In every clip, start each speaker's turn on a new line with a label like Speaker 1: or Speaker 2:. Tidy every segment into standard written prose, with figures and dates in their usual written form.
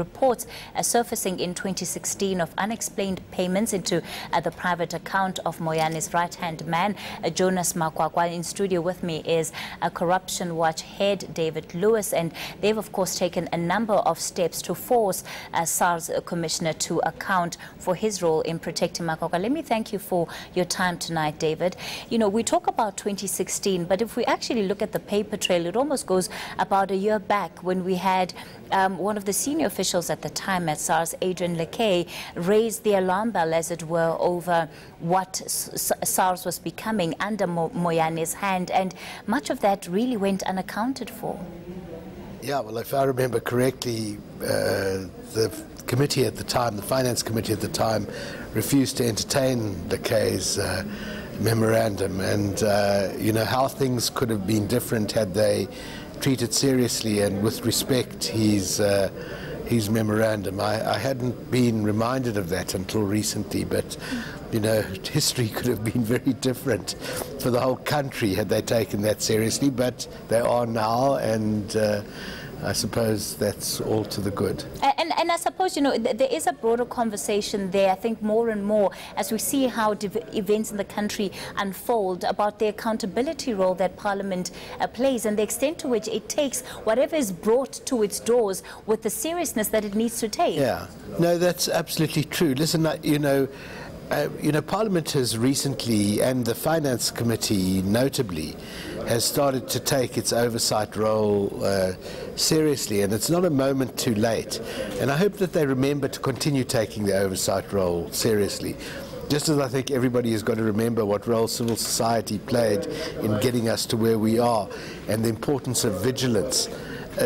Speaker 1: reports surfacing in 2016 of unexplained payments into the private account of Moyane's right-hand man, Jonas Makwakwa. In studio with me is Corruption Watch head David Lewis, and they've of course taken a number of steps to force Sars Commissioner to account for his role in protecting Makwakwa. Let me thank you for your time tonight, David. You know, we talk about 2016, but if we actually look at the paper trail, it almost goes about a year back when we had one of the senior officials at the time at SARS, Adrian Lekay, raised the alarm bell, as it were, over what SARS was becoming under Moyane's hand, and much of that really went unaccounted for.
Speaker 2: Yeah, well, if I remember correctly, the committee at the time, the finance committee at the time, refused to entertain Lekay's memorandum, and you know, how things could have been different had they treated seriously and with respect his memorandum. I hadn't been reminded of that until recently, but you know, history could have been very different for the whole country had they taken that seriously, but they are now, and I suppose that's all to the good.
Speaker 1: And I suppose, you know, there is a broader conversation there, I think, more and more as we see how events in the country unfold, about the accountability role that Parliament plays and the extent to which it takes whatever is brought to its doors with the seriousness that it needs to take.
Speaker 2: Yeah, no, that's absolutely true. Listen, you know, Parliament has recently, and the Finance Committee notably, has started to take its oversight role seriously, and it's not a moment too late. And I hope that they remember to continue taking the oversight role seriously. Just as I think everybody has got to remember what role civil society played in getting us to where we are, and the importance of vigilance.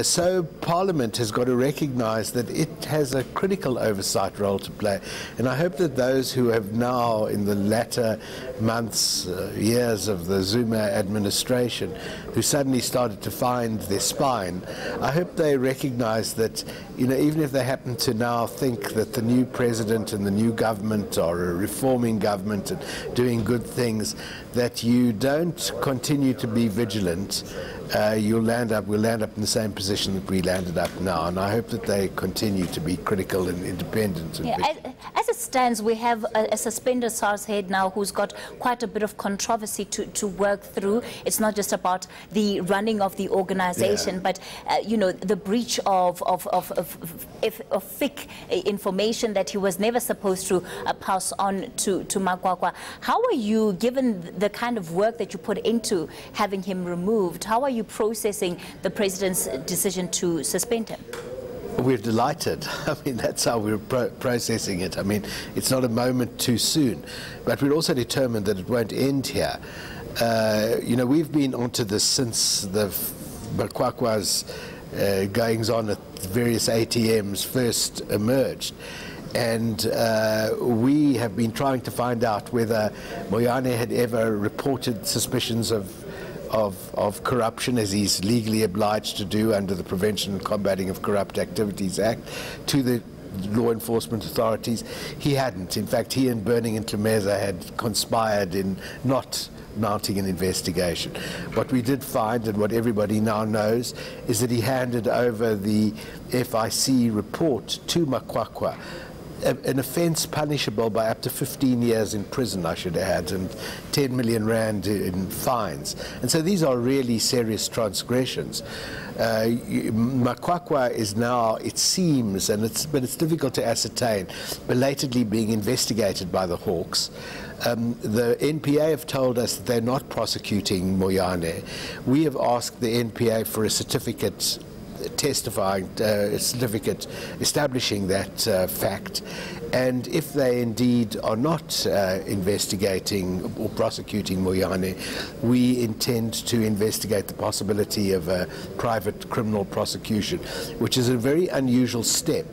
Speaker 2: So Parliament has got to recognise that it has a critical oversight role to play, and I hope that those who have now, in the latter months, years of the Zuma administration, who suddenly started to find their spine, I hope they recognise that, you know, even if they happen to now think that the new president and the new government are a reforming government and doing good things, that you don't continue to be vigilant, we'll land up in the same position that we landed up now, and I hope that they continue to be critical and independent. And
Speaker 1: as it stands, we have a suspended SARS head now who's got quite a bit of controversy to work through. It's not just about the running of the organization, but you know, the breach of fake information that he was never supposed to pass on to Makwakwa. How are you, given the kind of work that you put into having him removed, how are you processing the president's decision to suspend him?
Speaker 2: We're delighted. I mean, that's how we're processing it. I mean, it's not a moment too soon, but we're also determined that it won't end here. You know, we've been onto this since the Makwakwa's goings on at various ATMs first emerged. And we have been trying to find out whether Moyane had ever reported suspicions of corruption, as he's legally obliged to do under the Prevention and Combating of Corrupt Activities Act, to the law enforcement authorities. He hadn't. In fact, he and Burning and Tlemeza had conspired in not mounting an investigation. What we did find, and what everybody now knows, is that he handed over the FIC report to Makwakwa, an offence punishable by up to 15 years in prison, I should add, and 10 million rand in fines. And so these are really serious transgressions. Makwakwa is now, it seems, but it's difficult to ascertain, belatedly being investigated by the Hawks. The NPA have told us that they're not prosecuting Moyane. We have asked the NPA for a certificate testifying, a certificate establishing that fact, and if they indeed are not investigating or prosecuting Moyane, we intend to investigate the possibility of a private criminal prosecution, which is a very unusual step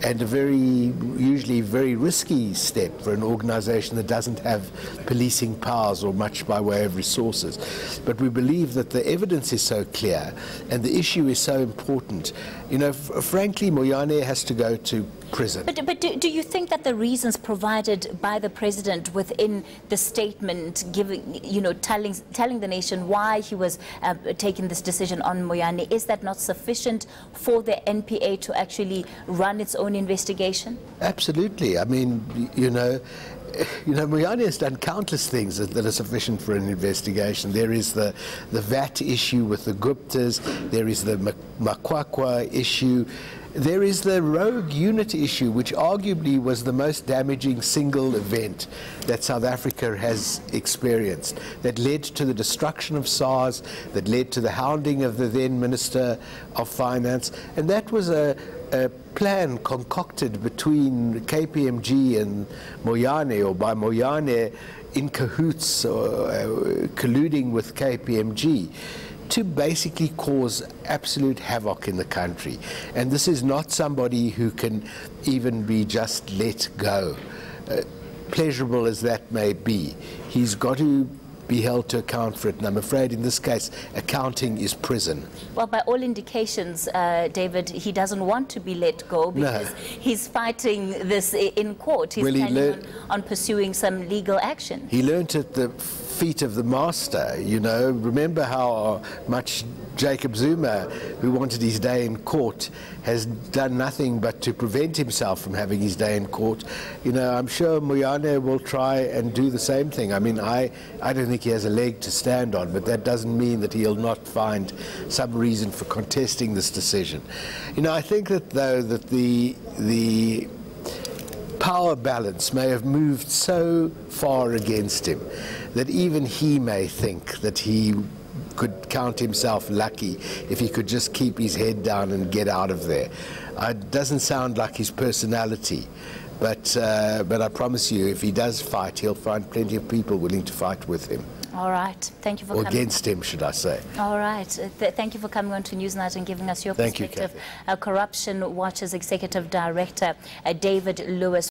Speaker 2: and a usually very risky step for an organization that doesn't have policing powers or much by way of resources. But we believe that the evidence is so clear and the issue is so important. You know, frankly, Moyane has to go to prison.
Speaker 1: But do you think that the reasons provided by the president within the statement, giving, telling the nation why he was taking this decision on Moyane, is that not sufficient for the NPA to actually run its own investigation?
Speaker 2: Absolutely. I mean, Moyane has done countless things that are sufficient for an investigation. There is the VAT issue with the Guptas, there is the Makwakwa issue, there is the rogue unit issue, which arguably was the most damaging single event that South Africa has experienced, that led to the destruction of Sars, that led to the hounding of the then Minister of Finance, and that was a plan concocted between KPMG and Moyane, or by Moyane in cahoots or colluding with KPMG, to basically cause absolute havoc in the country. And this is not somebody who can even be just let go, pleasurable as that may be. He's got to be held to account for it, and I'm afraid in this case accounting is prison.
Speaker 1: Well, by all indications, David, he doesn't want to be let go because he's fighting this in court. He's planning on pursuing some legal action.
Speaker 2: He learnt at the feet of the master, Remember how much Jacob Zuma, who wanted his day in court, has done nothing but to prevent himself from having his day in court. I'm sure Moyane will try and do the same thing. I mean, I don't think he has a leg to stand on, but that doesn't mean that he'll not find some reason for contesting this decision. I think that, though, that the power balance may have moved so far against him that even he may think that he could count himself lucky if he could just keep his head down and get out of there. It doesn't sound like his personality, but I promise you, if he does fight, he'll find plenty of people willing to fight with him.
Speaker 1: All right. Thank you for coming.
Speaker 2: Or against him, should I say.
Speaker 1: All right. Thank you for coming on to Newsnight and giving us your perspective.
Speaker 2: Thank you, Kathy.
Speaker 1: Corruption Watch's Executive Director, David Lewis.